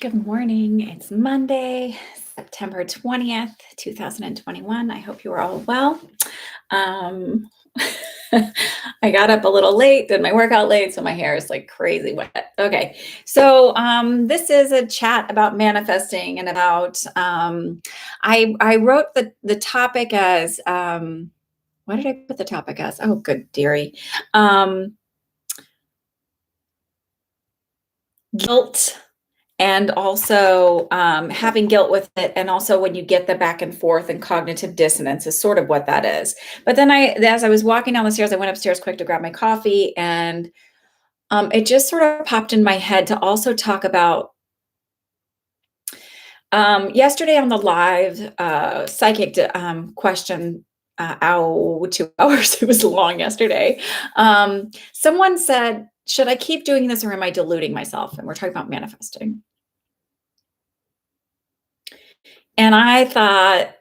Good morning. It's Monday, September 20th, 2021. I hope you are all well. Um, I got up a little late, did my workout late, so my hair is like crazy wet. Okay, so this is a chat about manifesting and about. I wrote the topic as what did I put the topic as? Oh, good dearie. Guilt and also having guilt with it, and also when you get the back and forth and cognitive dissonance is sort of what that is. But then as I was walking down the stairs, I went upstairs quick to grab my coffee, and it just sort of popped in my head to also talk about yesterday on the live psychic question. 2 hours. It was long yesterday. Someone said, should I keep doing this or am I deluding myself? And we're talking about manifesting. And I thought,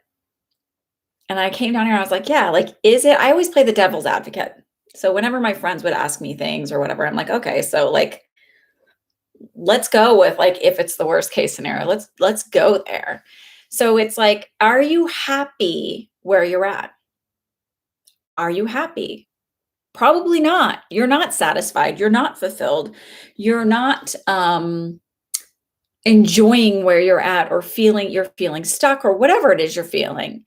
and I came down here, I was like, yeah, like, is it? I always play the devil's advocate. So whenever my friends would ask me things or whatever, I'm like, okay, so like, let's go with like, if it's the worst case scenario, let's go there. So it's like, are you happy where you're at? Are you happy? Probably not. You're not satisfied. You're not fulfilled. You're not enjoying where you're at, or you're feeling stuck, or whatever it is you're feeling.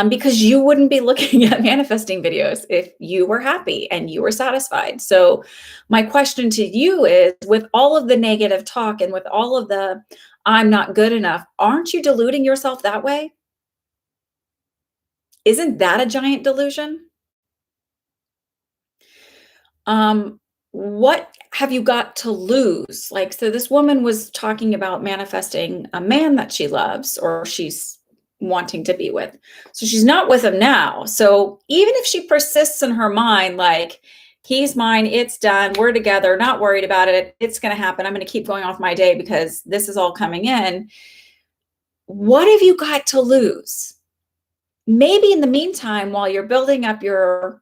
Because you wouldn't be looking at manifesting videos if you were happy and you were satisfied. So my question to you is, with all of the negative talk and with all of the I'm not good enough, aren't you deluding yourself that way? Isn't that a giant delusion? What have you got to lose? Like, so this woman was talking about manifesting a man that she loves, or she's wanting to be with. So she's not with him now. So even if she persists in her mind, like, he's mine, it's done, we're together, not worried about it, it's going to happen, I'm going to keep going off my day because this is all coming in. What have you got to lose? Maybe in the meantime, while you're building up your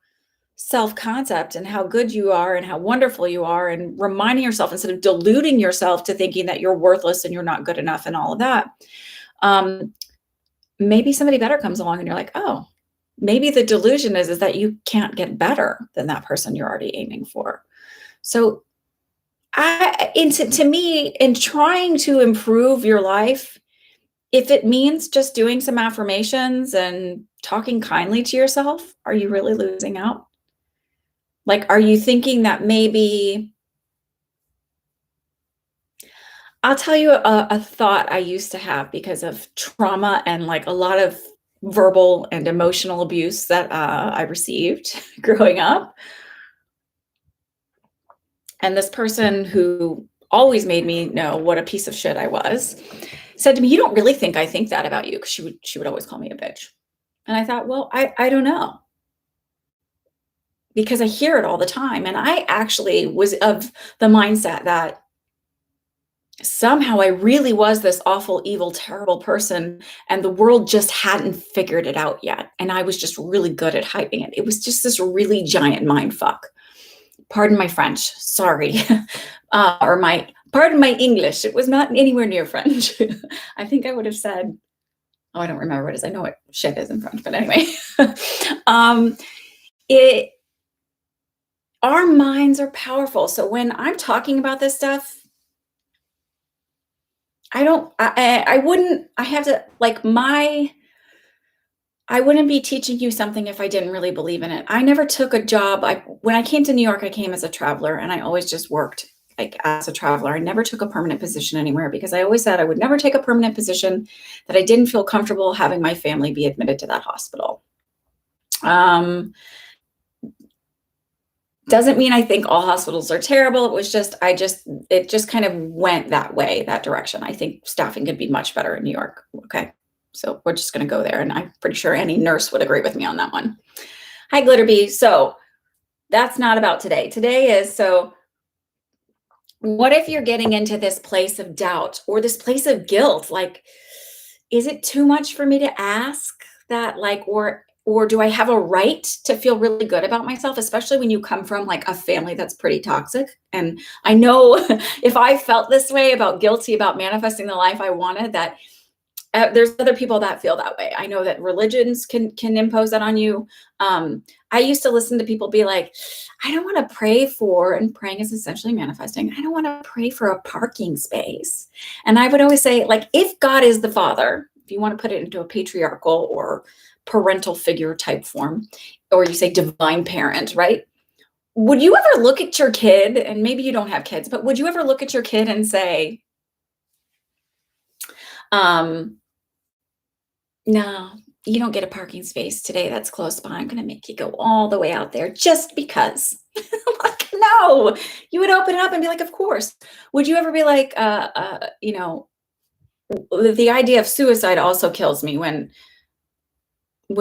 self-concept and how good you are and how wonderful you are, and reminding yourself, instead of deluding yourself to thinking that you're worthless and you're not good enough and all of that, maybe somebody better comes along and you're like, oh, maybe the delusion is that you can't get better than that person you're already aiming for. So to me, in trying to improve your life, if it means just doing some affirmations and talking kindly to yourself, are you really losing out? Like, are you thinking that maybe, I'll tell you a thought I used to have because of trauma and like a lot of verbal and emotional abuse that I received growing up. And this person, who always made me know what a piece of shit I was, said to me, you don't really think I think that about you? Because she would always call me a bitch. And I thought, well, I don't know, because I hear it all the time. And I actually was of the mindset that somehow I really was this awful, evil, terrible person, and the world just hadn't figured it out yet. And I was just really good at hiding it. It was just this really giant mind fuck. Pardon my French, sorry. Pardon my English. It was not anywhere near French. I think I would have said, oh, I don't remember what it is. I know what shit is in French, but anyway. Our minds are powerful. So when I'm talking about this stuff, I wouldn't be teaching you something if I didn't really believe in it. I never took a job. When I came to New York, I came as a traveler, and I always just worked like as a traveler. I never took a permanent position anywhere, because I always said I would never take a permanent position that I didn't feel comfortable having my family be admitted to that hospital. Doesn't mean I think all hospitals are terrible. It was just, it just kind of went that way, that direction. I think staffing could be much better in New York. Okay. So we're just going to go there. And I'm pretty sure any nurse would agree with me on that one. Hi, Glitterbee. So that's not about today. Today is, so what if you're getting into this place of doubt or this place of guilt? Like, is it too much for me to ask that? Like, or Or do I have a right to feel really good about myself, especially when you come from like a family that's pretty toxic? And I know if I felt this way about guilty about manifesting the life I wanted, that there's other people that feel that way. I know that religions can impose that on you. I used to listen to people be like, I don't want to pray for, and praying is essentially manifesting. I don't want to pray for a parking space. And I would always say, like, if God is the Father, if you want to put it into a patriarchal or parental figure type form, or you say divine parent, right? Would you ever look at your kid, and maybe you don't have kids, but would you ever look at your kid and say, no, you don't get a parking space today that's close by. I'm going to make you go all the way out there just because. Like, no, you would open it up and be like, of course. Would you ever be like, the idea of suicide also kills me when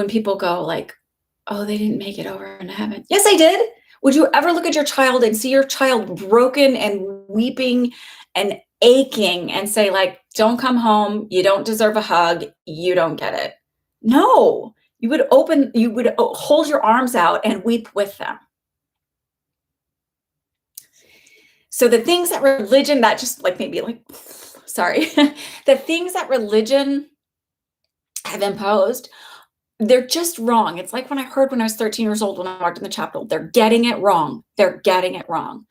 people go like, oh, they didn't make it over into heaven. Yes, they did. Would you ever look at your child and see your child broken and weeping and aching and say, like, don't come home, you don't deserve a hug, you don't get it? No, you would hold your arms out and weep with them. So the things that religion, that just like maybe like, sorry, the things that religion have imposed, they're just wrong. It's like when I heard when I was 13 years old, when I walked in the chapel, they're getting it wrong. They're getting it wrong.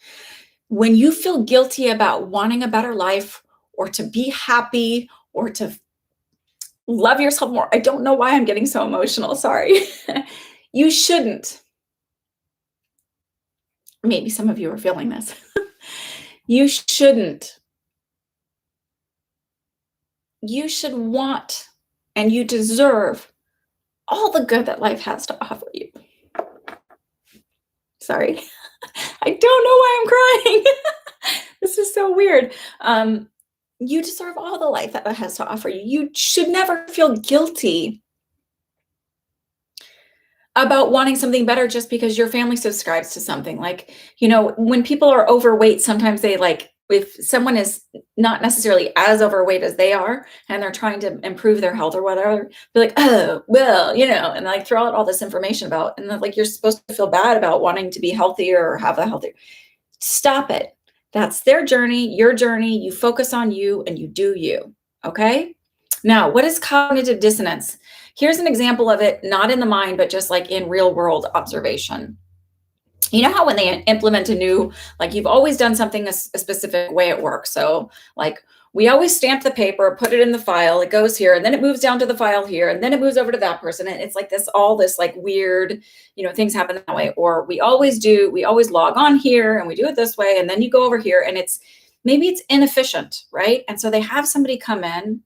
When you feel guilty about wanting a better life or to be happy or to love yourself more, I don't know why I'm getting so emotional. Sorry. You shouldn't. Maybe some of you are feeling this. You shouldn't. You should want and you deserve all the good that life has to offer you. Sorry. I don't know why I'm crying. This is so weird. You deserve all the life that has to offer you. You should never feel guilty about wanting something better just because your family subscribes to something. Like, when people are overweight, sometimes they like, if someone is not necessarily as overweight as they are and they're trying to improve their health or whatever, be like, oh, well, and like throw out all this information about, and then like you're supposed to feel bad about wanting to be healthier or have a healthier. Stop it. That's their journey, your journey. You focus on you and you do you. Okay. Now, what is cognitive dissonance? Here's an example of it, not in the mind, but just like in real world observation. You know how when they implement a new, like you've always done something a specific way at work. So like we always stamp the paper, put it in the file, it goes here, and then it moves down to the file here, and then it moves over to that person. And it's like all this like weird, things happen that way. Or we always log on here and we do it this way. And then you go over here and maybe it's inefficient, right? And so they have somebody come in,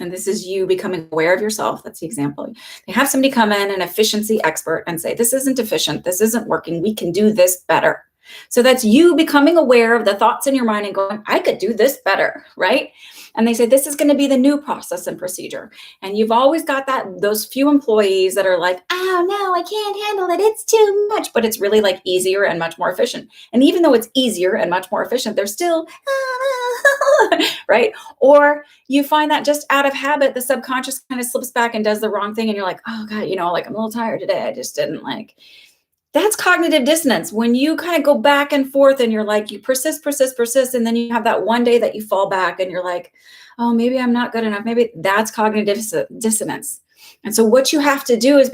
and this is you becoming aware of yourself. That's the example. They have somebody come in, an efficiency expert, and say, this isn't efficient. This isn't working. We can do this better. So that's you becoming aware of the thoughts in your mind and going, I could do this better, right? And they say, this is going to be the new process and procedure. And you've always got those few employees that are like, oh no, I can't handle it. It's too much, but it's really like easier and much more efficient. And even though it's easier and much more efficient, they're still, right? Or you find that just out of habit, the subconscious kind of slips back and does the wrong thing. And you're like, oh God, like I'm a little tired today. I just didn't like. That's cognitive dissonance. When you kind of go back and forth and you're like, you persist. And then you have that one day that you fall back and you're like, oh, maybe I'm not good enough. Maybe that's cognitive dissonance. And so what you have to do is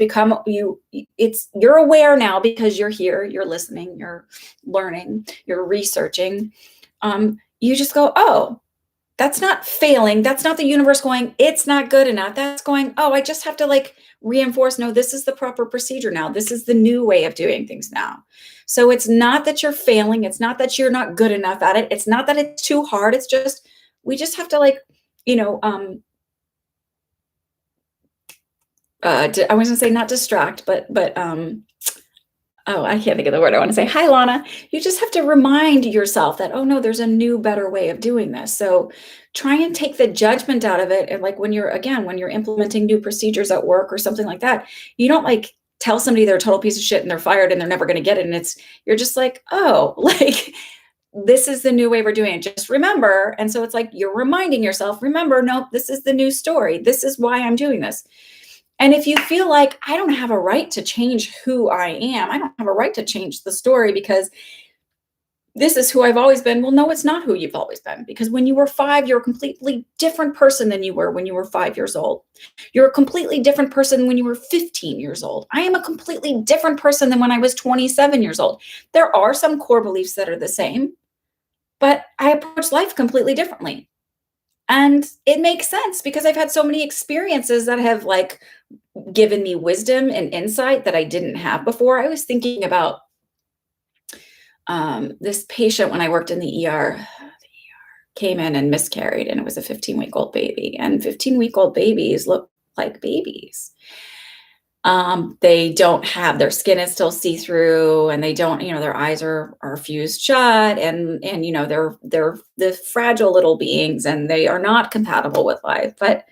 you're aware now because you're here, you're listening, you're learning, you're researching. You just go, oh, that's not failing. That's not the universe going, it's not good enough. That's going, oh, I just have to like reinforce, no, this is the proper procedure now. This is the new way of doing things now. So it's not that you're failing. It's not that you're not good enough at it. It's not that it's too hard. It's just, we just have to like, I was going to say not distract, but I can't think of the word I want to say. Hi, Lana. You just have to remind yourself that, oh no, there's a new, better way of doing this. So try and take the judgment out of it. And like when you're implementing new procedures at work or something like that, you don't like tell somebody they're a total piece of shit and they're fired and they're never going to get it. And you're just like, oh, like this is the new way we're doing it. Just remember. And so it's like, you're reminding yourself, remember, nope, this is the new story. This is why I'm doing this. And if you feel like I don't have a right to change who I am, I don't have a right to change the story because this is who I've always been. Well, no, it's not who you've always been, because when you were 5, you're a completely different person than you were when you were 5 years old. You're a completely different person when you were 15 years old. I am a completely different person than when I was 27 years old. There are some core beliefs that are the same, but I approach life completely differently. And it makes sense because I've had so many experiences that have like given me wisdom and insight that I didn't have before. I was thinking about this patient when I worked in the ER came in and miscarried, and it was a 15-week-old baby. And 15-week-old babies look like babies. They don't have, their skin is still see-through, and they don't, their eyes are fused shut, and they're the fragile little beings, and they are not compatible with life. But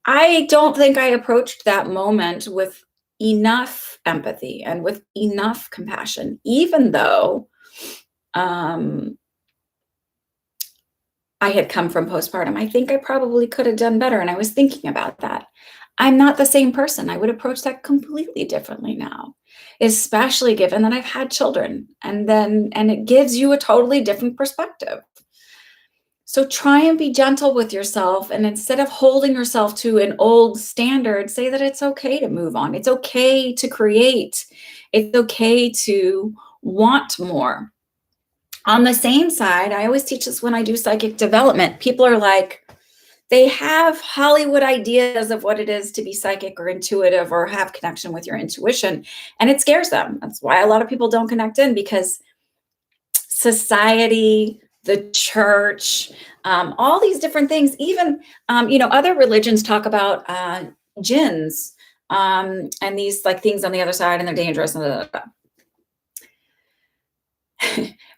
I don't think I approached that moment with enough empathy and with enough compassion, even though I had come from postpartum. I think I probably could have done better. And I was thinking about that. I'm not the same person. I would approach that completely differently now, especially given that I've had children, and it gives you a totally different perspective. So try and be gentle with yourself. And instead of holding yourself to an old standard, say that it's okay to move on. It's okay to create. It's okay to want more. On the same side, I always teach this when I do psychic development. People are like, they have Hollywood ideas of what it is to be psychic or intuitive or have connection with your intuition, and it scares them. That's why a lot of people don't connect in, because society, the church, all these different things, even, other religions talk about jinns and these like things on the other side, and they're dangerous.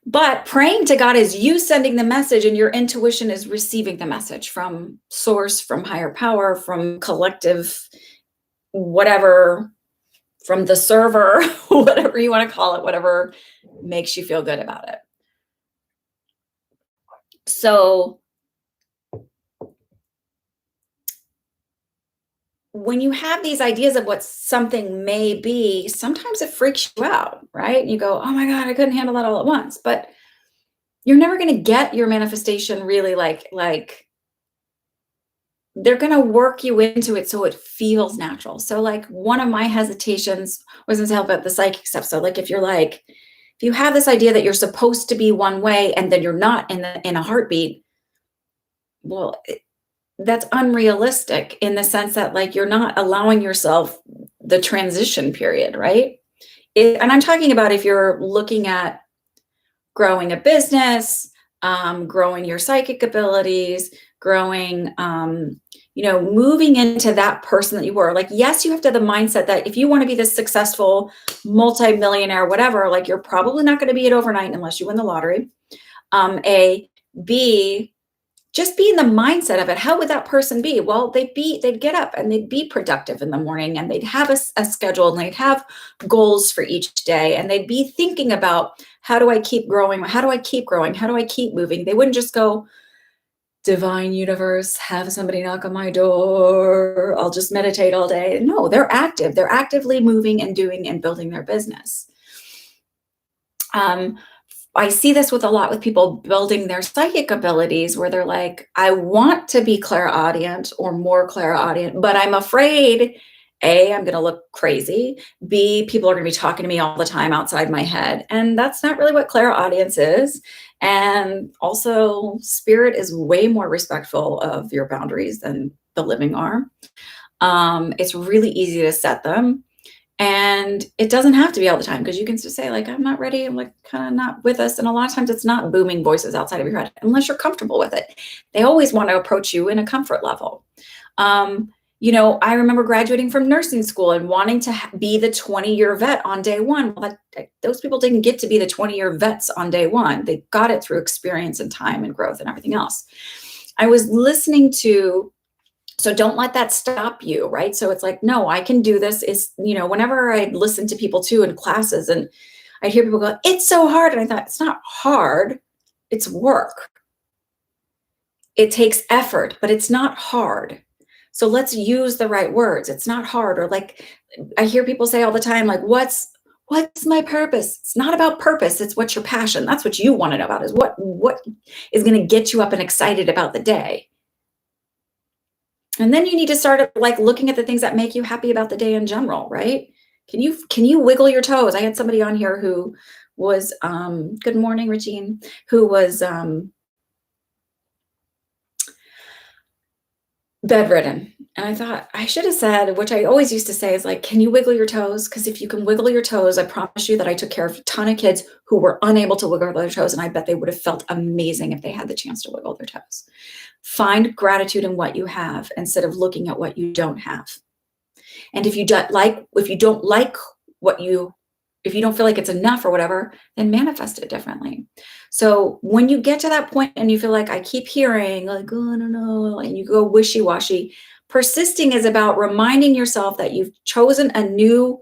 But praying to God is you sending the message, and your intuition is receiving the message from source, from higher power, from collective, whatever, from the server, whatever you want to call it, whatever makes you feel good about it. So when you have these ideas of what something may be, sometimes it freaks you out, right? You go, oh my God, I couldn't handle that all at once. But you're never going to get your manifestation really like they're going to work you into it so it feels natural. So like one of my hesitations wasn't to help out the psychic stuff. So like if you have this idea that you're supposed to be one way and then you're not in a heartbeat, well, that's unrealistic in the sense that like you're not allowing yourself the transition period, right? And I'm talking about if you're looking at growing a business, growing your psychic abilities, growing, moving into that person that you were. Like, yes, you have to have the mindset that if you want to be this successful multimillionaire, whatever, like you're probably not going to be it overnight unless you win the lottery. A, B, just be in the mindset of it. How would that person be? Well, they'd get up and they'd be productive in the morning, and they'd have a schedule, and they'd have goals for each day, and they'd be thinking about, how do I keep growing? How do I keep growing? How do I keep moving? They wouldn't just go, divine universe, have somebody knock on my door, I'll just meditate all day. No, they're active. They're actively moving and doing and building their business. I see this with a lot with people building their psychic abilities, where they're like, I want to be clairaudient or more clairaudient, but I'm afraid, A, I'm going to look crazy. B, people are going to be talking to me all the time outside my head. And that's not really what clairaudience is. And also, spirit is way more respectful of your boundaries than the living are. It's really easy to set them. And it doesn't have to be all the time, because you can just say like, I'm not ready. I'm like kind of not with us. And a lot of times it's not booming voices outside of your head unless you're comfortable with it. They always want to approach you in a comfort level. I remember graduating from nursing school and wanting to be the 20-year vet on day one. Well, those people didn't get to be the 20-year vets on day one. They got it through experience and time and growth and everything else. I was listening to, so don't let that stop you, right? So it's like, no, I can do this. Is, whenever I listen to people too in classes, and I hear people go, it's so hard. And I thought, it's not hard, it's work. It takes effort, but it's not hard. So let's use the right words. It's not hard. Or like I hear people say all the time, like, what's my purpose? It's not about purpose. It's what's your passion. That's what you want to know about, is what is going to get you up and excited about the day. And then you need to start like looking at the things that make you happy about the day in general, right? Can you wiggle your toes? I had somebody on here who was good morning, Regine, who was bedridden. And I thought I should have said, which I always used to say, is like, can you wiggle your toes? Because if you can wiggle your toes, I promise you that I took care of a ton of kids who were unable to wiggle their toes. And I bet they would have felt amazing if they had the chance to wiggle their toes. Find gratitude in what you have instead of looking at what you don't have. And if you don't like if you don't feel like it's enough or whatever, then manifest it differently. So when you get to that point and you feel like, I keep hearing like, oh, I don't know, and you go wishy-washy, persisting is about reminding yourself that you've chosen a new,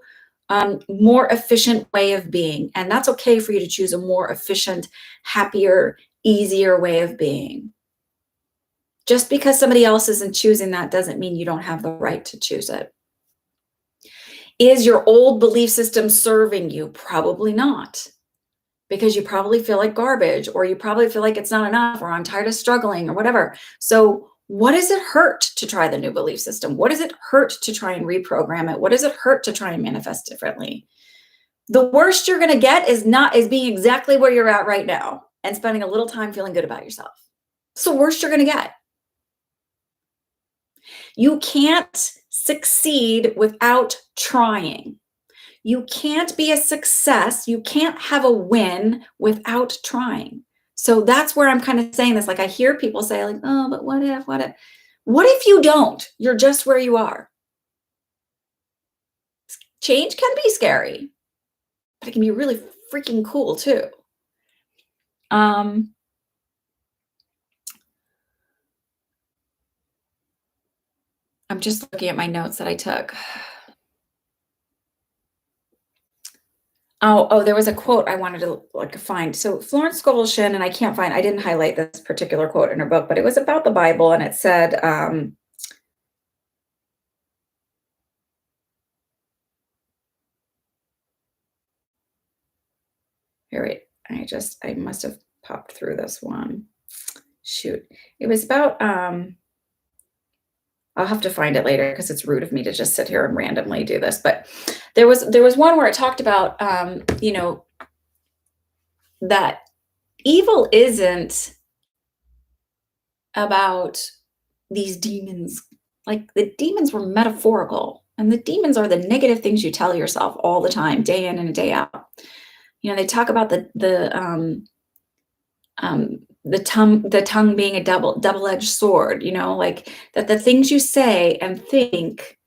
more efficient way of being. And that's okay for you to choose a more efficient, happier, easier way of being. Just because somebody else isn't choosing that doesn't mean you don't have the right to choose it. Is your old belief system serving you? Probably not, because you probably feel like garbage, or you probably feel like it's not enough, or I'm tired of struggling, or whatever. So what does it hurt to try the new belief system? What does it hurt to try and reprogram it? What does it hurt to try and manifest differently? The worst you're going to get is being exactly where you're at right now and spending a little time feeling good about yourself. It's the worst you're going to get. You can't succeed without trying. You can't be a success. You can't have a win without trying. So that's where I'm kind of saying this. Like I hear people say like, oh, but what if? What if you don't? You're just where you are. Change can be scary, but it can be really freaking cool too. I'm just looking at my notes that I took. Oh, there was a quote I wanted to find. So Florence Scovel Shinn, and I didn't highlight this particular quote in her book, but it was about the Bible, and it said, here, wait, I must have popped through this one. Shoot. It was about, I'll have to find it later because it's rude of me to just sit here and randomly do this. But there was one where it talked about, that evil isn't about these demons. Like the demons were metaphorical, and the demons are the negative things you tell yourself all the time, day in and day out. They talk about the tongue being a double-edged sword, like that the things you say and think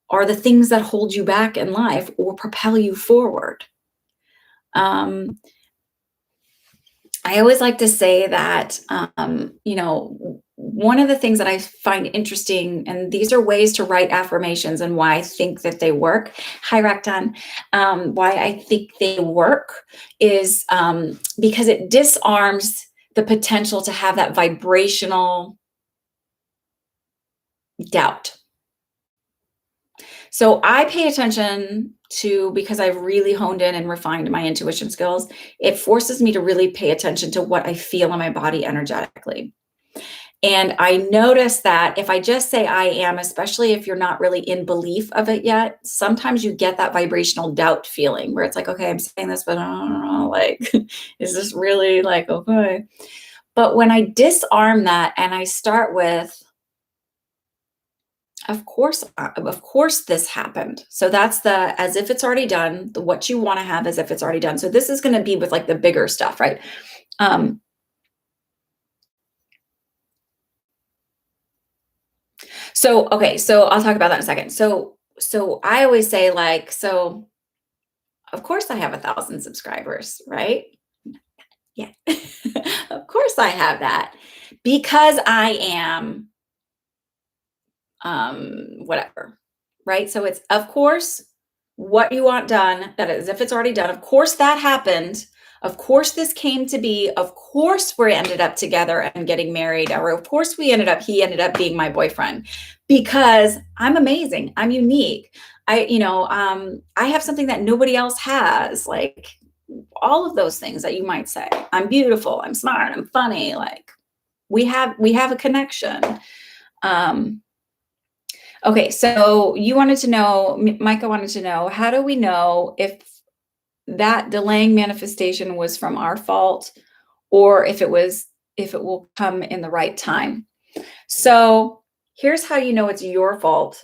are the things that hold you back in life or propel you forward. I always like to say that, one of the things that I find interesting, and these are ways to write affirmations and why I think that they work. Hi, Raktan. Why I think they work is because it disarms the potential to have that vibrational doubt. So I pay attention to, because I've really honed in and refined my intuition skills, it forces me to really pay attention to what I feel in my body energetically. And I notice that if I just say I am, especially if you're not really in belief of it yet, sometimes you get that vibrational doubt feeling where it's like, okay, I'm saying this, but I don't know, like, is this really like, okay? But when I disarm that and I start with, of course this happened. So that's the, as if it's already done, the what you want to have as if it's already done. So this is going to be with like the bigger stuff, right? So, okay, so I'll talk about that in a second. So I always say like, so of course I have 1,000 subscribers, right? Yeah, of course I have that because I am, whatever, right? So it's, of course, what you want done, that is, if it's already done, of course that happened. Of course this came to be. Of course we ended up together and getting married. Or of course he ended up being my boyfriend, because I'm amazing. I'm unique. I have something that nobody else has. Like all of those things that you might say. I'm beautiful. I'm smart. I'm funny. Like we have a connection. Okay. So you wanted to know, Micah wanted to know, how do we know if that delaying manifestation was from our fault, or if it will come in the right time? So here's how you know it's your fault.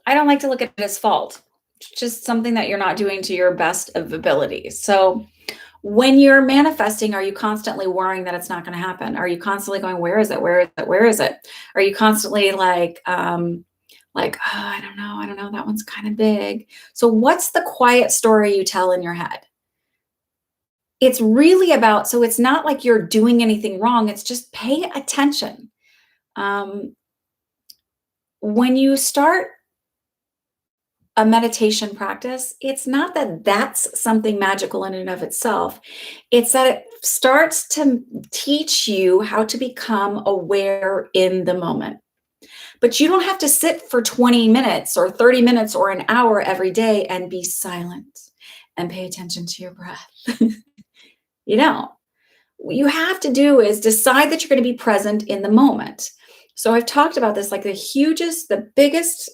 I don't like to look at it as fault. It's just something that you're not doing to your best of abilities. So when you're manifesting, are you constantly worrying that it's not going to happen? Are you constantly going, where is it? Where is it? Where is it? Are you constantly like, oh, I don't know, that one's kind of big. So what's the quiet story you tell in your head? It's really about, so it's not like you're doing anything wrong. It's just pay attention. When you start a meditation practice, it's not that that's something magical in and of itself. It's that it starts to teach you how to become aware in the moment. But you don't have to sit for 20 minutes or 30 minutes or an hour every day and be silent and pay attention to your breath. You don't. What you have to do is decide that you're going to be present in the moment. So I've talked about this, like the biggest,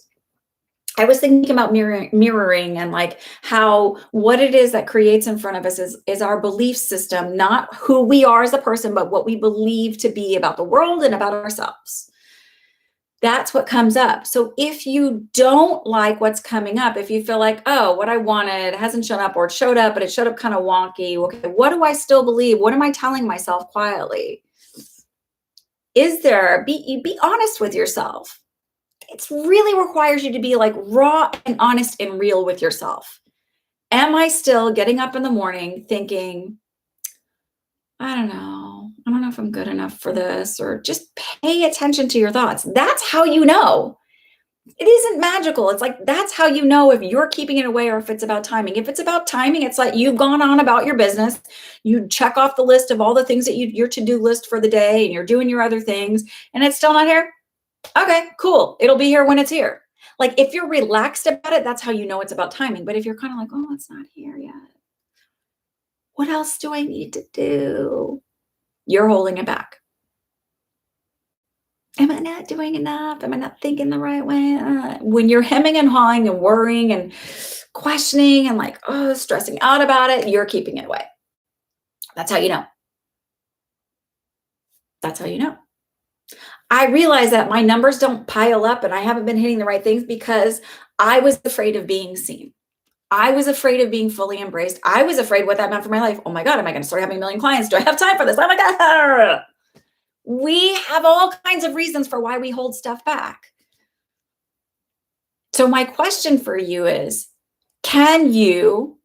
I was thinking about mirroring and like how what it is that creates in front of us is our belief system, not who we are as a person, but what we believe to be about the world and about ourselves. That's what comes up. So if you don't like what's coming up, if you feel like, oh, what I wanted hasn't shown up, or it showed up, but it showed up kind of wonky. Okay, what do I still believe? What am I telling myself quietly? Be honest with yourself. It really requires you to be like raw and honest and real with yourself. Am I still getting up in the morning thinking, I don't know if I'm good enough for this, or just pay attention to your thoughts. That's how you know. It isn't magical. It's like, that's how you know if you're keeping it away or if it's about timing. If it's about timing, it's like you've gone on about your business. You check off the list of all the things that your to-do list for the day, and you're doing your other things, and it's still not here. Okay, cool. It'll be here when it's here. Like if you're relaxed about it, that's how you know it's about timing. But if you're kind of like, oh, it's not here yet. What else do I need to do? You're holding it back. Am I not doing enough? Am I not thinking the right way? When you're hemming and hawing and worrying and questioning and like, oh, stressing out about it, you're keeping it away. That's how you know. That's how you know. I realize that my numbers don't pile up and I haven't been hitting the right things because I was afraid of being seen. I was afraid of being fully embraced. I was afraid what that meant for my life. Oh my God, am I going to start having a million clients? Do I have time for this? Oh my God. We have all kinds of reasons for why we hold stuff back. So my question for you is, are you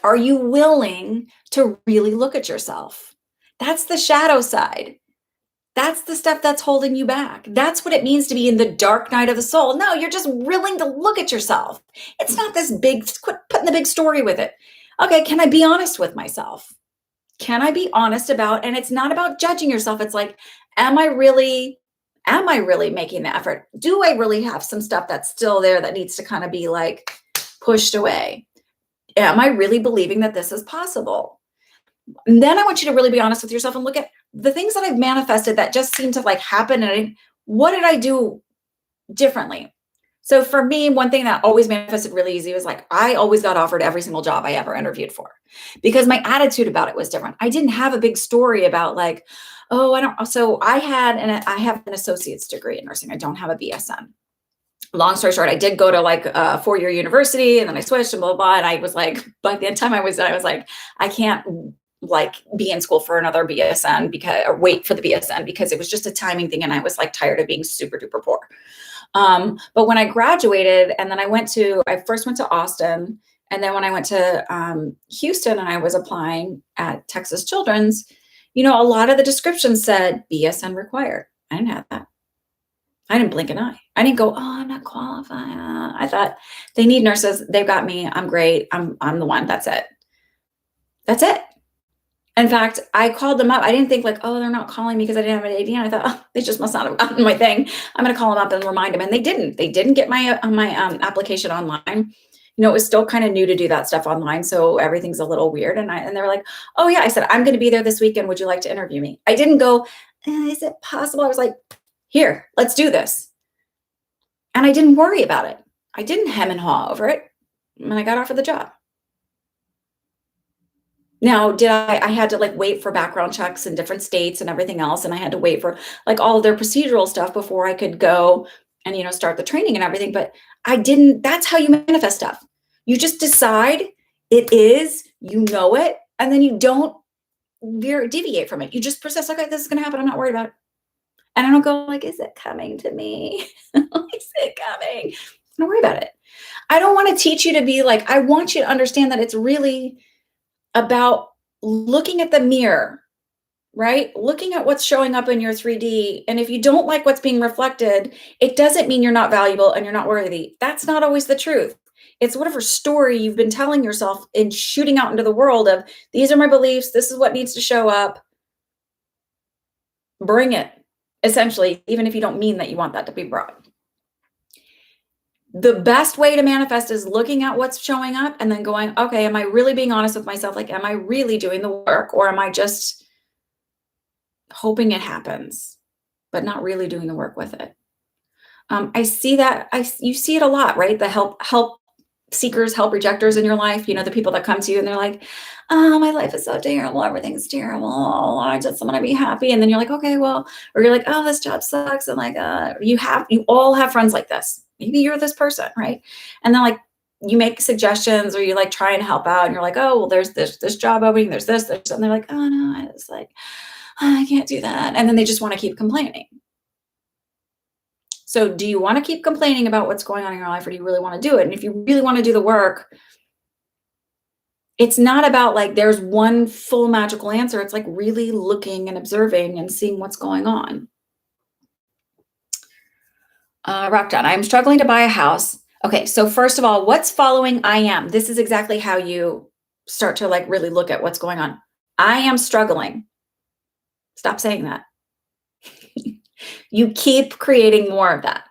willing to really look at yourself? That's the shadow side. That's the stuff that's holding you back. That's what it means to be in the dark night of the soul. No, you're just willing to look at yourself. It's not this big, quit putting the big story with it. Okay, can I be honest with myself? Can I be honest about, and it's not about judging yourself. It's like, am I really making the effort? Do I really have some stuff that's still there that needs to kind of be like pushed away? Am I really believing that this is possible? And then I want you to really be honest with yourself and look at the things that I've manifested that just seem to like happen. And what did I do differently? So for me, one thing that always manifested really easy was like, I always got offered every single job I ever interviewed for because my attitude about it was different. I didn't have a big story about like, oh, I have an associate's degree in nursing. I don't have a BSN. Long story short, I did go to like a 4-year university and then I switched and blah, blah, blah. And I was like, by the time I was done, I was like, I can't like be in school for another BSN or wait for the BSN because it was just a timing thing. And I was like tired of being super duper poor. But when I graduated and then I first went to Austin. And then when I went to Houston and I was applying at Texas Children's, a lot of the descriptions said BSN required. I didn't have that. I didn't blink an eye. I didn't go, oh, I'm not qualified. I thought they need nurses. They've got me. I'm great. I'm the one. That's it. That's it. In fact, I called them up. I didn't think like, oh, they're not calling me because I didn't have an ADN. I thought, oh, they just must not have gotten my thing. I'm going to call them up and remind them. And they didn't. They didn't get my application online. You know, it was still kind of new to do that stuff online, so everything's a little weird. And they were like, oh yeah, I said, I'm going to be there this weekend. Would you like to interview me? I didn't go, is it possible? I was like, here, let's do this. And I didn't worry about it. I didn't hem and haw over it. And I got offered the job. Now, I had to like wait for background checks in different states and everything else. And I had to wait for like all of their procedural stuff before I could go and, you know, start the training and everything. But I didn't, that's how you manifest stuff. You just decide it is, you know it, and then you don't deviate from it. You just process, okay, this is going to happen. I'm not worried about it. And I don't go like, is it coming to me? Is it coming? Don't worry about it. I don't want to teach you to be like, I want you to understand that it's really about looking at the mirror, right? Looking at what's showing up in your 3D. And if you don't like what's being reflected, it doesn't mean you're not valuable and you're not worthy. That's not always the truth. It's whatever story you've been telling yourself and shooting out into the world of, these are my beliefs. This is what needs to show up. Bring it, essentially, even if you don't mean that you want that to be brought. The best way to manifest is looking at what's showing up and then going, okay, am I really being honest with myself? Like, am I really doing the work, or am I just hoping it happens, but not really doing the work with it? I see that. You see it a lot, right? The help seekers, help rejectors in your life, you know, the people that come to you and they're like, oh, my life is so terrible. Everything's terrible. Oh, I just want to be happy. And then you're like, okay, well, or you're like, oh, this job sucks. And like, you all have friends like this. Maybe you're this person, right? And then like you make suggestions or you like try and help out and you're like, oh, well, there's this job opening, there's this, and they're like, oh no, it's like, oh, I can't do that. And then they just want to keep complaining. So do you want to keep complaining about what's going on in your life, or do you really want to do it? And if you really want to do the work, it's not about like there's one full magical answer. It's like really looking and observing and seeing what's going on. Rockdown, I'm struggling to buy a house. Okay, so first of all, what's following I am? This is exactly how you start to like really look at what's going on. I am struggling. Stop saying that. You keep creating more of that,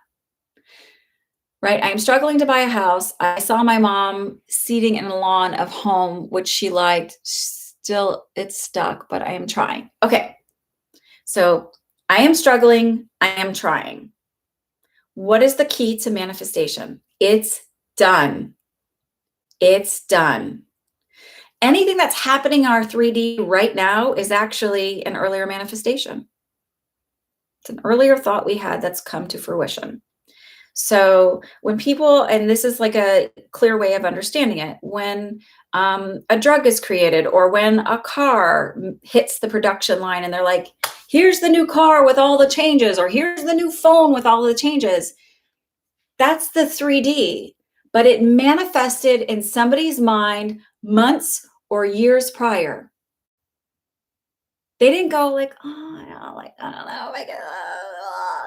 right? I'm struggling to buy a house. I saw my mom seating in a lawn of home, which she liked. Still, it's stuck, but I am trying. Okay, so I am struggling. I am trying. What is the key to manifestation? It's done. It's done. Anything that's happening in our 3D right now is actually an earlier manifestation. It's an earlier thought we had that's come to fruition. So when people, and this is like a clear way of understanding it, when a drug is created or when a car hits the production line and they're like, here's the new car with all the changes, or here's the new phone with all the changes, that's the 3D, but it manifested in somebody's mind months or years prior. They didn't go like, oh, I don't know. Like,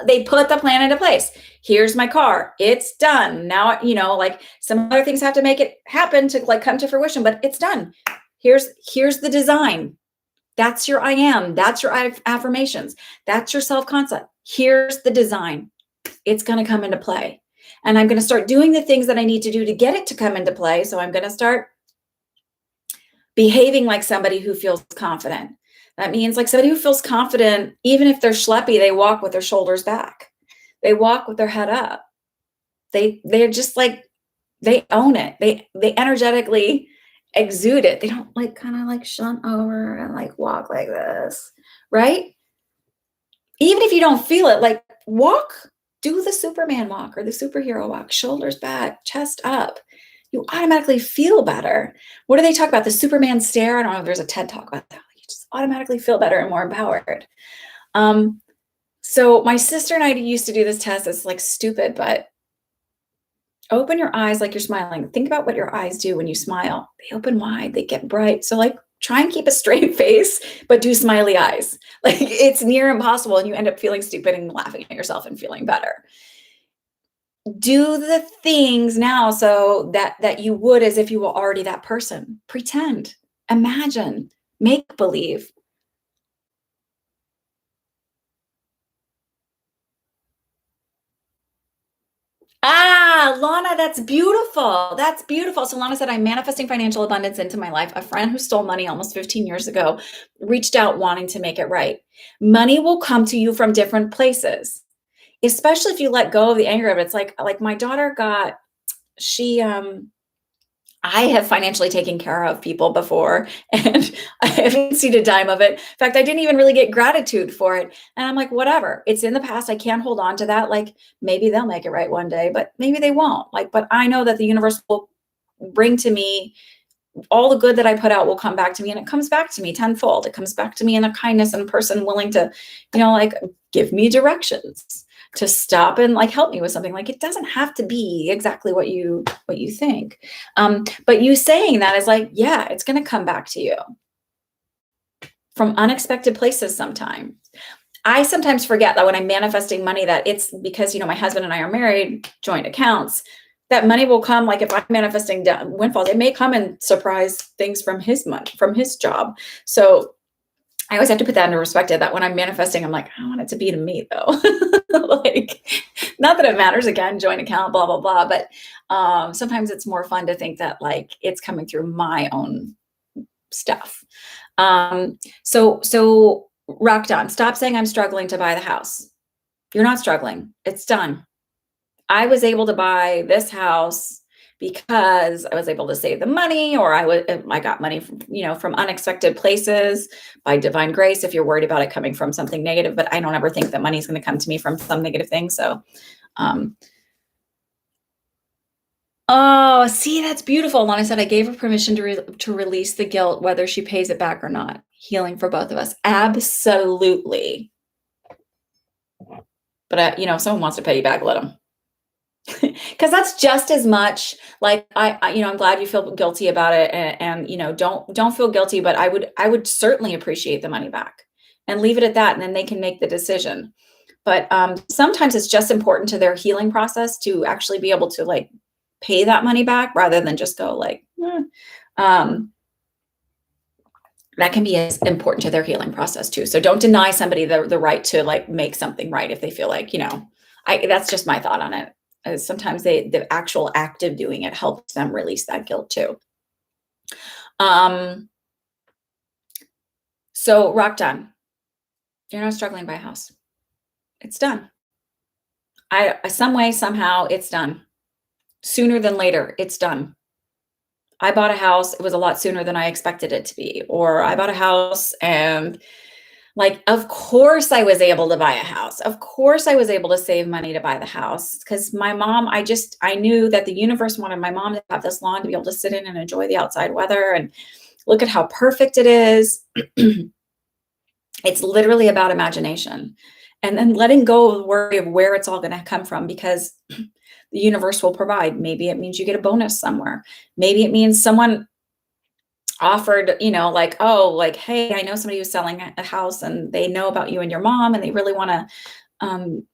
they put the plan into place. Here's my car. It's done. Now, you know, like some other things have to make it happen to like come to fruition, but it's done. Here's the design. That's your I am. That's your affirmations. That's your self-concept. Here's the design. It's going to come into play. And I'm going to start doing the things that I need to do to get it to come into play. So I'm going to start behaving like somebody who feels confident. That means like somebody who feels confident, even if they're schleppy, they walk with their shoulders back. They walk with their head up. They're just like, they own it. They energetically exude it. They don't like kind of like shunt over and like walk like this, right? Even if you don't feel it, like walk, do the Superman walk or the superhero walk, shoulders back, chest up. You automatically feel better. What do they talk about? The Superman stare? I don't know if there's a TED talk about that. You just automatically feel better and more empowered. So my sister and I used to do this test. It's like stupid, but open your eyes like you're smiling. Think about what your eyes do when you smile. They open wide, they get bright. So like try and keep a straight face, but do smiley eyes. Like it's near impossible and you end up feeling stupid and laughing at yourself and feeling better. Do the things now so that you would as if you were already that person. Pretend, imagine, make believe. Lana, that's beautiful. That's beautiful. So Lana said, I'm manifesting financial abundance into my life. A friend who stole money almost 15 years ago reached out wanting to make it right. Money will come to you from different places, especially if you let go of the anger of it. It's like my daughter got, she I have financially taken care of people before and I haven't seen a dime of it. In fact, I didn't even really get gratitude for it. And I'm like, whatever. It's in the past. I can't hold on to that. Like maybe they'll make it right one day, but maybe they won't. Like, but I know that the universe will bring to me all the good that I put out will come back to me, and it comes back to me tenfold. It comes back to me in a kindness and a person willing to, like give me directions to stop and like help me with something. Like it doesn't have to be exactly what you think. But you saying that is like, yeah, it's going to come back to you from unexpected places sometimes. I sometimes forget that when I'm manifesting money, that it's because, my husband and I are married, joint accounts, that money will come. Like if I'm manifesting windfalls, it may come and surprise things from his money, from his job. So I always have to put that into perspective, that when I'm manifesting, I'm like, I want it to be to me though. Like, not that it matters, again, joint account, blah, blah, blah. But sometimes it's more fun to think that like it's coming through my own stuff. So Rock Don, stop saying I'm struggling to buy the house. You're not struggling. It's done. I was able to buy this house because I was able to save the money, or I got money from unexpected places by divine grace. If you're worried about it coming from something negative, but I don't ever think that money's going to come to me from some negative thing. So, oh, see, that's beautiful. Lana said, I gave her permission to release the guilt, whether she pays it back or not. Healing for both of us. Absolutely. But if someone wants to pay you back, let them. Because that's just as much like I'm glad you feel guilty about it, and don't feel guilty, but I would certainly appreciate the money back and leave it at that, and then they can make the decision. But sometimes it's just important to their healing process to actually be able to like pay that money back rather than just go like, that can be as important to their healing process too. So don't deny somebody the right to like make something right if they feel like, that's just my thought on it. Sometimes the actual act of doing it helps them release that guilt too. So Rock Don, you're not struggling to buy a house. It's done. Some way, somehow it's done. Sooner than later, it's done. I bought a house. It was a lot sooner than I expected it to be. Or I bought a house and like, of course I was able to buy a house. Of course I was able to save money to buy the house because my mom, I knew that the universe wanted my mom to have this lawn to be able to sit in and enjoy the outside weather and look at how perfect it is. It's literally about imagination and then letting go of the worry of where it's all going to come from, because the universe will provide. Maybe it means you get a bonus somewhere. Maybe it means someone offered, like, oh, like, hey, I know somebody who's selling a house and they know about you and your mom and they really want to,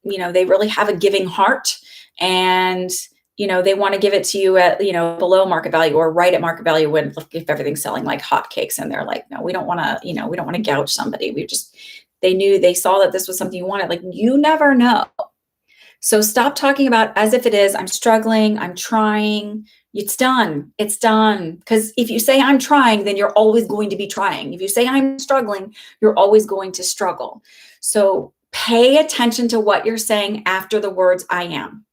they really have a giving heart and, they want to give it to you at, below market value or right at market value when if everything's selling like hotcakes, and they're like, no, we don't want to, we don't want to gouge somebody. They saw that this was something you wanted. Like, you never know. So stop talking about as if it is, I'm struggling, I'm trying. It's done. It's done. Because if you say I'm trying, then you're always going to be trying. If you say I'm struggling, you're always going to struggle. So pay attention to what you're saying after the words I am.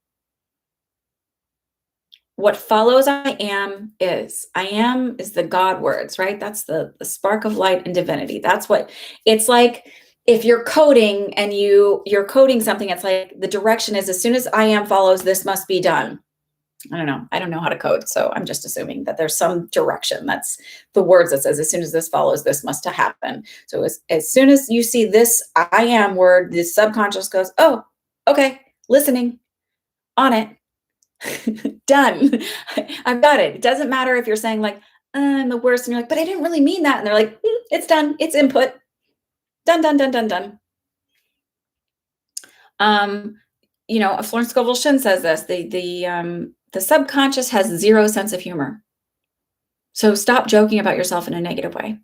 What follows I am is the God words, right? That's the spark of light and divinity. That's what it's like. If you're coding and you're coding something, it's like the direction is as soon as I am follows, this must be done. I don't know. I don't know how to code. So I'm just assuming that there's some direction. That's the words that says, as soon as this follows, this must happen. So as soon as you see this I am word, the subconscious goes, oh, okay, listening, on it. Done. I've got it. It doesn't matter if you're saying like, I'm the worst. And you're like, but I didn't really mean that. And they're like, it's done. It's input. Done, done, done, done, done. Florence Scovel Shinn says this, the subconscious has zero sense of humor. So stop joking about yourself in a negative way,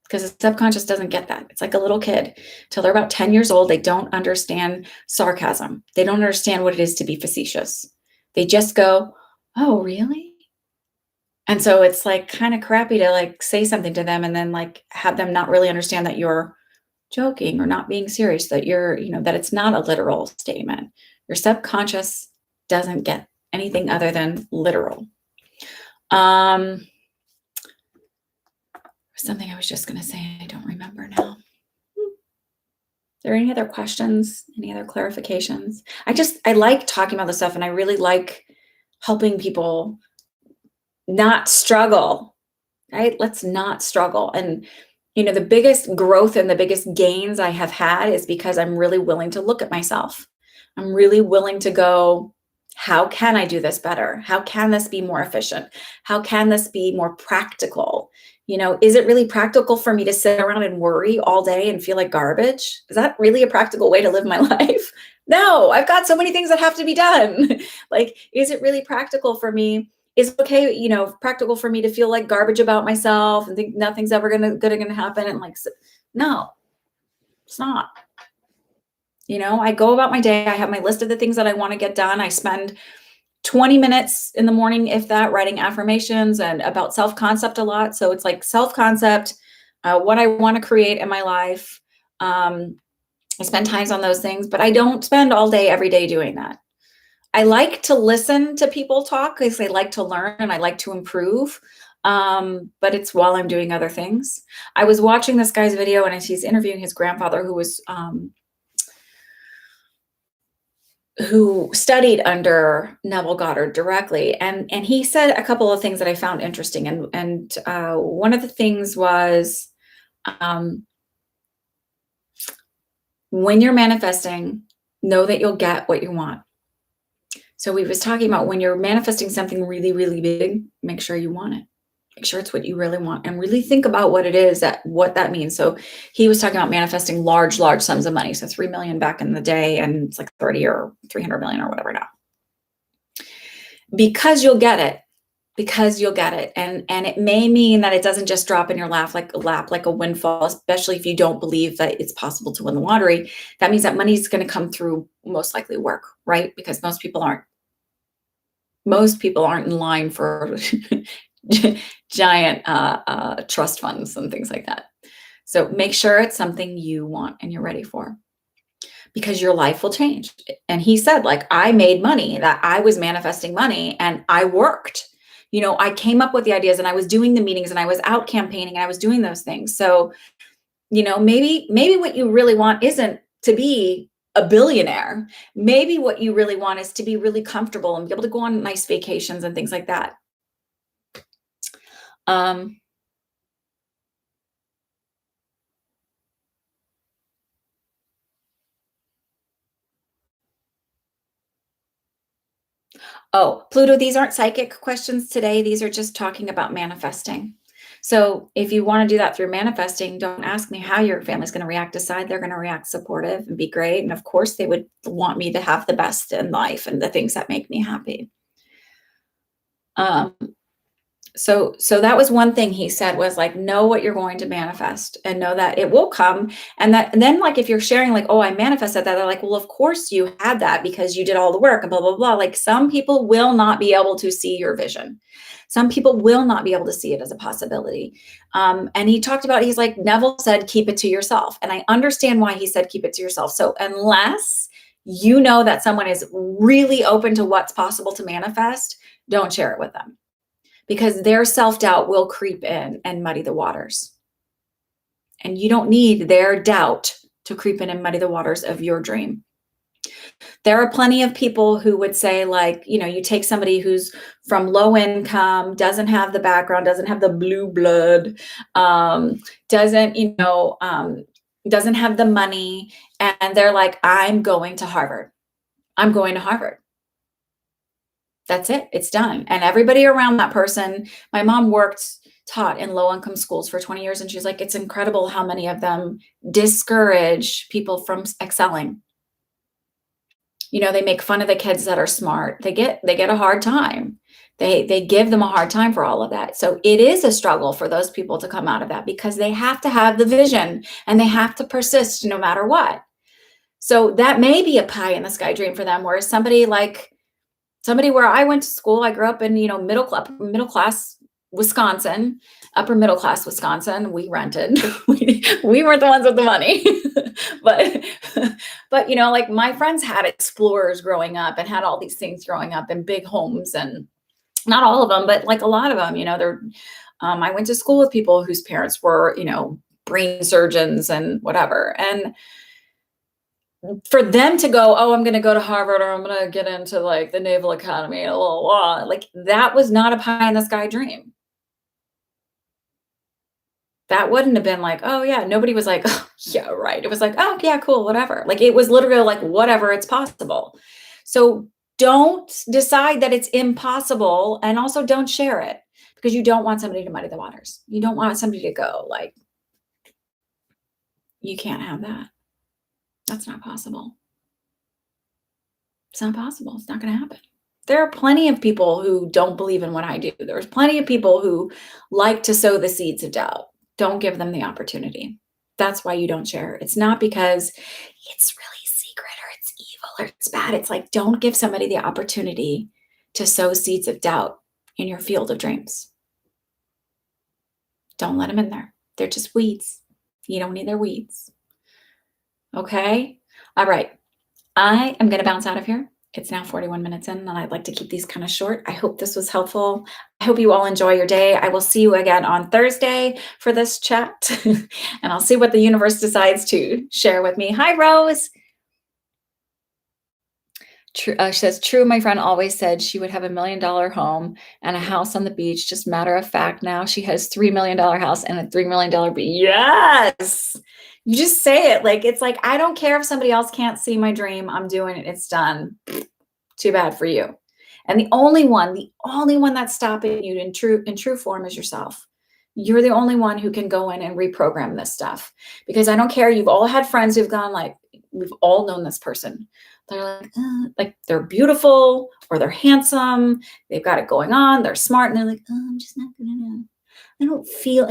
because the subconscious doesn't get that. It's like a little kid. Till they're about 10 years old, they don't understand sarcasm. They don't understand what it is to be facetious. They just go, oh, really? And so it's like kind of crappy to like say something to them and then like have them not really understand that you're joking or not being serious, that that it's not a literal statement. Your subconscious doesn't get anything other than literal. Something I was just going to say, I don't remember now. Are there any other questions? Any other clarifications? I like talking about this stuff, and I really like helping people not struggle, right? Let's not struggle. And, the biggest growth and the biggest gains I have had is because I'm really willing to look at myself. I'm really willing to go, how can I do this better? How can this be more efficient? How can this be more practical? Is it really practical for me to sit around and worry all day and feel like garbage? Is that really a practical way to live my life? No, I've got so many things that have to be done. Like, is it really practical for me? Is it okay, practical for me to feel like garbage about myself and think nothing's ever gonna happen? And like, no, it's not. I go about my day. I have my list of the things that I want to get done. I spend 20 minutes in the morning, if that, writing affirmations and about self-concept a lot. So it's like self-concept, what I want to create in my life. I spend times on those things, but I don't spend all day, every day doing that. I like to listen to people talk because I like to learn and I like to improve. But it's while I'm doing other things. I was watching this guy's video and he's interviewing his grandfather who studied under Neville Goddard directly. And he said a couple of things that I found interesting. And one of the things was, when you're manifesting, know that you'll get what you want. So he was talking about when you're manifesting something really, really big, make sure you want it. Make sure it's what you really want and really think about what it is, what that means. So he was talking about manifesting large sums of money. So 3 million back in the day, and it's like 30 or 300 million or whatever now. Because you'll get it. And it may mean that it doesn't just drop in your lap like a windfall, especially if you don't believe that it's possible to win the lottery. That means that money is going to come through most likely work, right? Because most people aren't in line for giant trust funds and things like that. So make sure it's something you want and you're ready for, because your life will change. And he said, like, I made money, that I was manifesting money and I worked. I came up with the ideas and I was doing the meetings and I was out campaigning and I was doing those things. So, maybe what you really want isn't to be a billionaire. Maybe what you really want is to be really comfortable and be able to go on nice vacations and things like that. Oh, Pluto, these aren't psychic questions today. These are just talking about manifesting. So if you want to do that through manifesting, don't ask me how your family's going to react. Decide they're going to react supportive and be great. And of course, they would want me to have the best in life and the things that make me happy. So that was one thing he said, was like, know what you're going to manifest and know that it will come. And then like, if you're sharing like, oh, I manifested that, they're like, well, of course you had that because you did all the work and blah, blah, blah. Like, some people will not be able to see your vision. Some people will not be able to see it as a possibility. And he talked about, he's like, Neville said, keep it to yourself. And I understand why he said, keep it to yourself. So unless you know that someone is really open to what's possible to manifest, don't share it with them, because their self-doubt will creep in and muddy the waters. And you don't need their doubt to creep in and muddy the waters of your dream. There are plenty of people who would say, like, you take somebody who's from low income, doesn't have the background, doesn't have the blue blood, doesn't have the money. And they're like, I'm going to Harvard. I'm going to Harvard. That's it. It's done. And everybody around that person, my mom worked taught in low income schools for 20 years. And she's like, it's incredible how many of them discourage people from excelling. You know, they make fun of the kids that are smart. They get a hard time. They give them a hard time for all of that. So it is a struggle for those people to come out of that, because they have to have the vision and they have to persist no matter what. So that may be a pie in the sky dream for them, whereas somebody where I went to school, I grew up in, middle class Wisconsin, upper middle class Wisconsin. We rented. we weren't the ones with the money. but like my friends had explorers growing up and had all these things growing up in big homes, and not all of them, but like a lot of them, I went to school with people whose parents were, brain surgeons and whatever. And for them to go, oh, I'm going to go to Harvard, or I'm going to get into like the Naval Academy, blah, blah, blah, like that was not a pie in the sky dream. That wouldn't have been like, oh yeah, nobody was like, oh, yeah, right. It was like, oh yeah, cool, whatever. Like it was literally like, whatever, it's possible. So don't decide that it's impossible, and also don't share it, because you don't want somebody to muddy the waters. You don't want somebody to go like, you can't have that. That's not possible. It's not possible. It's not going to happen. There are plenty of people who don't believe in what I do. There's plenty of people who like to sow the seeds of doubt. Don't give them the opportunity. That's why you don't share. It's not because it's really secret or it's evil or it's bad. It's like, don't give somebody the opportunity to sow seeds of doubt in your field of dreams. Don't let them in there. They're just weeds. You don't need their weeds. Okay? All right. I am going to bounce out of here. It's now 41 minutes in, and I'd like to keep these kind of short. I hope this was helpful. I hope you all enjoy your day. I will see you again on Thursday for this chat, and I'll see what the universe decides to share with me. Hi, Rose. True, she says, true, my friend always said she would have $1 million home and a house on the beach. Just matter of fact, now she has $3 million house and a $3 million beach. Yes. You just say it. Like, it's like, I don't care if somebody else can't see my dream. I'm doing it. It's done. Too bad for you. And the only one that's stopping you in true form is yourself. You're the only one who can go in and reprogram this stuff, because I don't care. You've all had friends who've gone like, we've all known this person. They're like they're beautiful or they're handsome. They've got it going on. They're smart. And they're like, oh, I'm just not gonna. I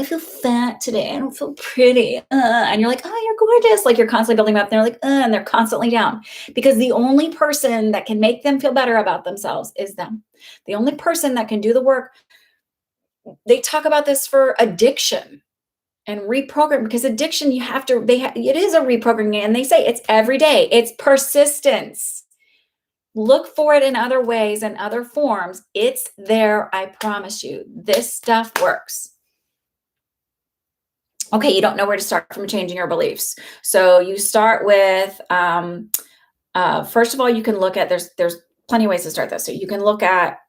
feel fat today. I don't feel pretty. And you're like, oh, you're gorgeous. Like you're constantly building them up. And they're like, and they're constantly down, because the only person that can make them feel better about themselves is them. The only person that can do the work. They talk about this for addiction and reprogram, because addiction, it is a reprogramming, and they say it's every day. It's persistence. Look for it in other ways and other forms. It's there. I promise you, this stuff works. Okay, you don't know where to start from changing your beliefs. So you start with, first of all, you can look at, there's plenty of ways to start this. So you can look at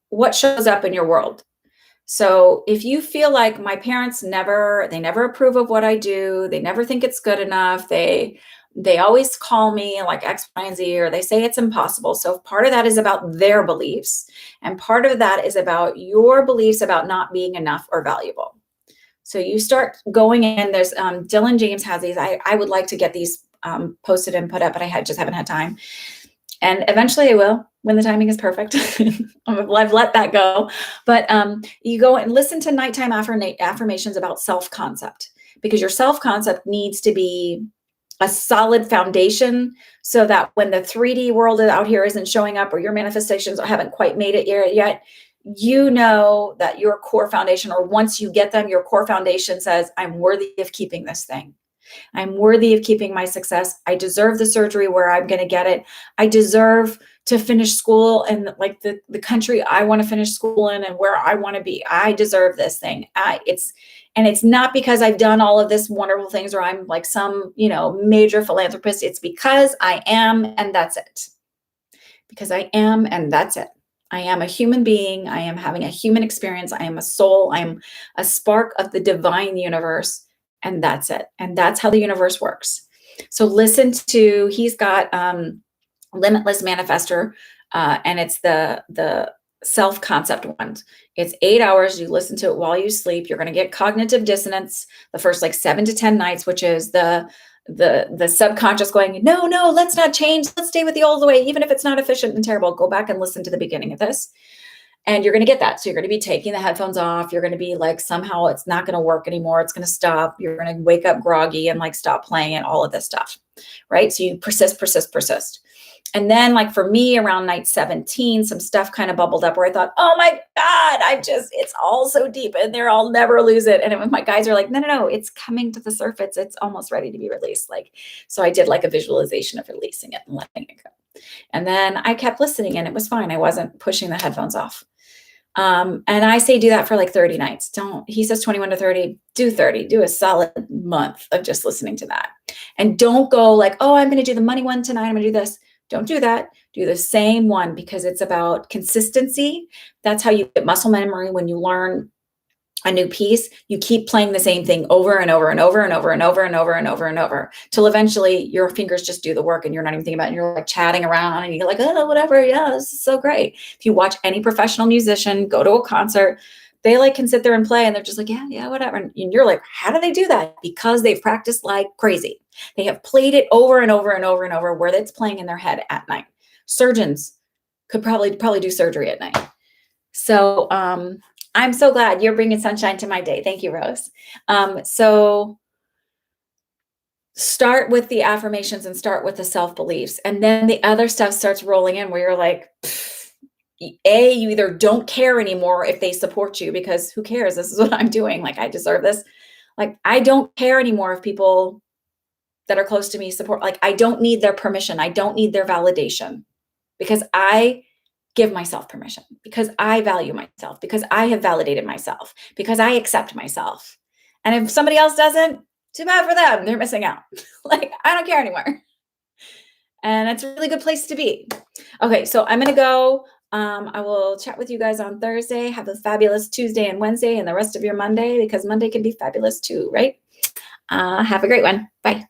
what shows up in your world. So if you feel like my parents never approve of what I do, they never think it's good enough, they always call me like X, Y, and Z, or they say it's impossible. So part of that is about their beliefs, and part of that is about your beliefs about not being enough or valuable. So you start going in. There's Dylan James has these. I would like to get these posted and put up, but I just haven't had time. And eventually I will, when the timing is perfect. I've let that go. But you go and listen to nighttime affirmations about self-concept, because your self-concept needs to be a solid foundation, so that when the 3D world out here isn't showing up, or your manifestations haven't quite made it yet, you know that your core foundation, or once you get them, your core foundation says, I'm worthy of keeping this thing. I'm worthy of keeping my success. I deserve the surgery where I'm going to get it. I deserve to finish school in like the country I want to finish school in and where I want to be. I deserve this thing. It's not because I've done all of this wonderful things, or I'm like some, major philanthropist. It's because I am, and that's it. Because I am, and that's it. I am a human being. I am having a human experience. I am a soul. I am a spark of the divine universe. And that's it. And that's how the universe works. So listen to, he's got Limitless Manifestor, and it's the self-concept ones. It's 8 hours. You listen to it while you sleep. You're going to get cognitive dissonance the first like 7 to 10 nights, which is the subconscious going, no, no, let's not change. Let's stay with the old way, even if it's not efficient and terrible. Go back and listen to the beginning of this. And you're going to get that. So you're going to be taking the headphones off. You're going to be like, somehow it's not going to work anymore. It's going to stop. You're going to wake up groggy and like stop playing and all of this stuff. Right. So you persist, persist, persist. And then like for me around night 17, some stuff kind of bubbled up where I thought, oh my God, it's all so deep in there. I'll never lose it. And my guys are like, no, no, no, it's coming to the surface. It's almost ready to be released. Like, so I did like a visualization of releasing it and letting it go. And then I kept listening and it was fine. I wasn't pushing the headphones off. And I say, do that for like 30 nights. He says 21 to 30, do 30, do a solid month of just listening to that. And don't go like, oh, I'm going to do the money one tonight. I'm going to do this. Don't do that. Do the same one because it's about consistency. That's how you get muscle memory. When you learn a new piece, you keep playing the same thing over and over and over and over and over and over and over and over till eventually your fingers just do the work and you're not even thinking about it. And you're like chatting around and you're like, oh, whatever. Yeah, this is so great. If you watch any professional musician, go to a concert, they like can sit there and play and they're just like, yeah, whatever. And you're like, how do they do that? Because they've practiced like crazy. They have played it over and over and over and over where it's playing in their head at night. Surgeons could probably do surgery at night. So I'm so glad you're bringing sunshine to my day. Thank you, Rose. So start with the affirmations and start with the self-beliefs. And then the other stuff starts rolling in where you're like, you either don't care anymore if they support you because who cares? This is what I'm doing. Like, I deserve this. Like, I don't care anymore if people that are close to me support. Like, I don't need their permission. I don't need their validation because I give myself permission, because I value myself, because I have validated myself, because I accept myself. And if somebody else doesn't, too bad for them. They're missing out. Like, I don't care anymore. And it's a really good place to be. Okay, so I'm going to go. I will chat with you guys on Thursday. Have a fabulous Tuesday and Wednesday and the rest of your Monday, because Monday can be fabulous too, right? Have a great one. Bye.